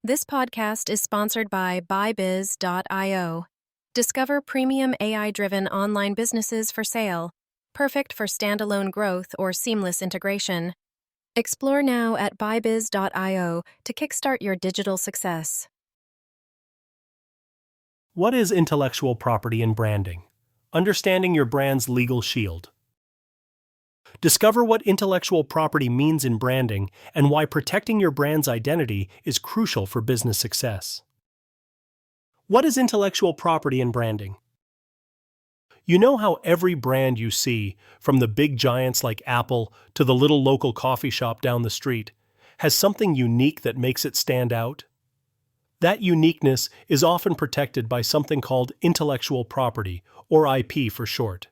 This podcast is sponsored by BuyBiz.io. Discover premium AI-driven online businesses for sale, perfect for standalone growth or seamless integration. Explore now at BuyBiz.io to kickstart your digital success. What is intellectual property and branding? Understanding your brand's legal shield. Discover what intellectual property means in branding and why protecting your brand's identity is crucial for business success. What is intellectual property and branding? You know how every brand you see, from the big giants like Apple to the little local coffee shop down the street, has something unique that makes it stand out? That uniqueness is often protected by something called intellectual property, or IP for short.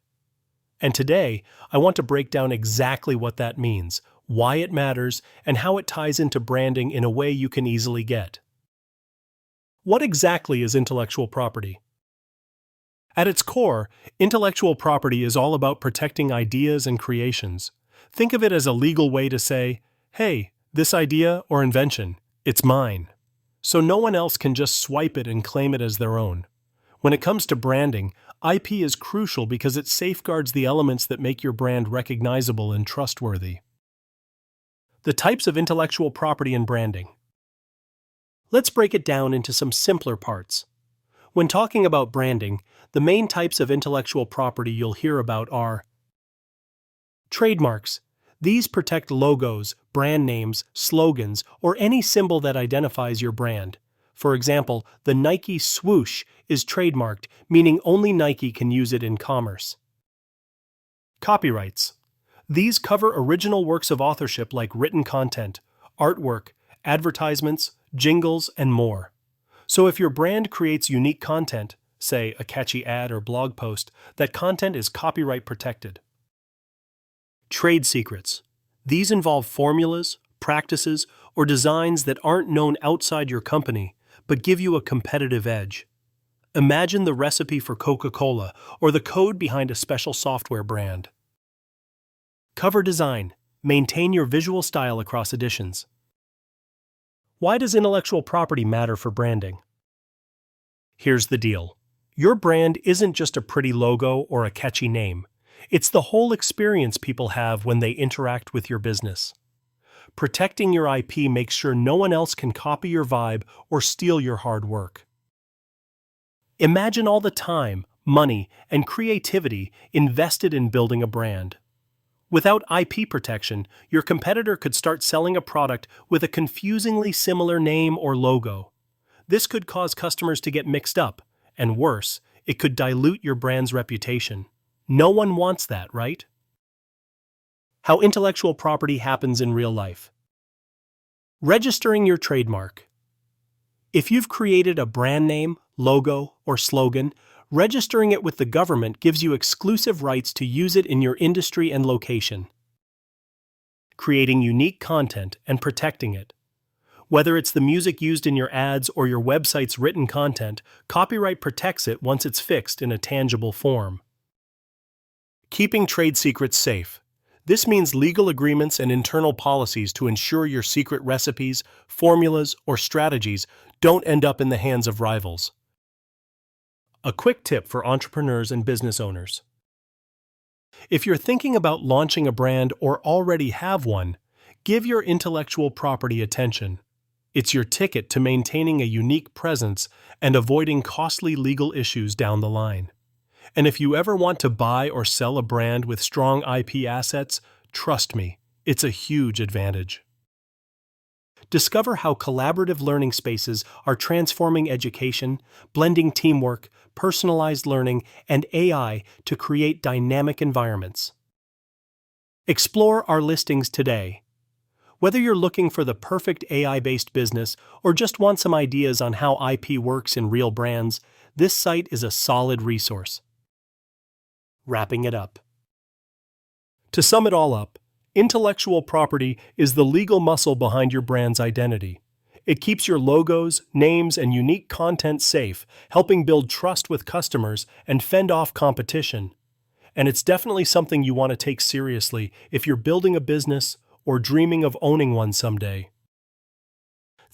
And today, I want to break down exactly what that means, why it matters, and how it ties into branding in a way you can easily get. What exactly is intellectual property? At its core, intellectual property is all about protecting ideas and creations. Think of it as a legal way to say, hey, this idea or invention, it's mine. So no one else can just swipe it and claim it as their own. When it comes to branding, IP is crucial because it safeguards the elements that make your brand recognizable and trustworthy. The types of intellectual property and branding. Let's break it down into some simpler parts. When talking about branding, the main types of intellectual property you'll hear about are trademarks. These protect logos, brand names, slogans, or any symbol that identifies your brand. For example, the Nike swoosh is trademarked, meaning only Nike can use it in commerce. Copyrights. These cover original works of authorship like written content, artwork, advertisements, jingles, and more. So if your brand creates unique content, say a catchy ad or blog post, that content is copyright protected. Trade secrets. These involve formulas, practices, or designs that aren't known outside your company, but give you a competitive edge. Imagine the recipe for Coca-Cola or the code behind a special software brand. Cover design. Maintain your visual style across editions. Why does intellectual property matter for branding? Here's the deal. Your brand isn't just a pretty logo or a catchy name. It's the whole experience people have when they interact with your business. Protecting your IP makes sure no one else can copy your vibe or steal your hard work. Imagine all the time, money, and creativity invested in building a brand. Without IP protection, your competitor could start selling a product with a confusingly similar name or logo. This could cause customers to get mixed up, and worse, it could dilute your brand's reputation. No one wants that, right? How intellectual property happens in real life. Registering your trademark. If you've created a brand name, logo, or slogan, registering it with the government gives you exclusive rights to use it in your industry and location. Creating unique content and protecting it. Whether it's the music used in your ads or your website's written content, copyright protects it once it's fixed in a tangible form. Keeping trade secrets safe. This means legal agreements and internal policies to ensure your secret recipes, formulas, or strategies don't end up in the hands of rivals. A quick tip for entrepreneurs and business owners. If you're thinking about launching a brand or already have one, give your intellectual property attention. It's your ticket to maintaining a unique presence and avoiding costly legal issues down the line. And if you ever want to buy or sell a brand with strong IP assets, trust me, it's a huge advantage. Discover how collaborative learning spaces are transforming education, blending teamwork, personalized learning, and AI to create dynamic environments. Explore our listings today. Whether you're looking for the perfect AI-based business or just want some ideas on how IP works in real brands, this site is a solid resource. Wrapping it up. To sum it all up, intellectual property is the legal muscle behind your brand's identity. It keeps your logos, names, and unique content safe, helping build trust with customers and fend off competition. And it's definitely something you want to take seriously if you're building a business or dreaming of owning one someday.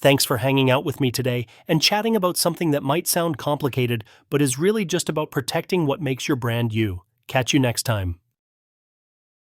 Thanks for hanging out with me today and chatting about something that might sound complicated but is really just about protecting what makes your brand you. Catch you next time.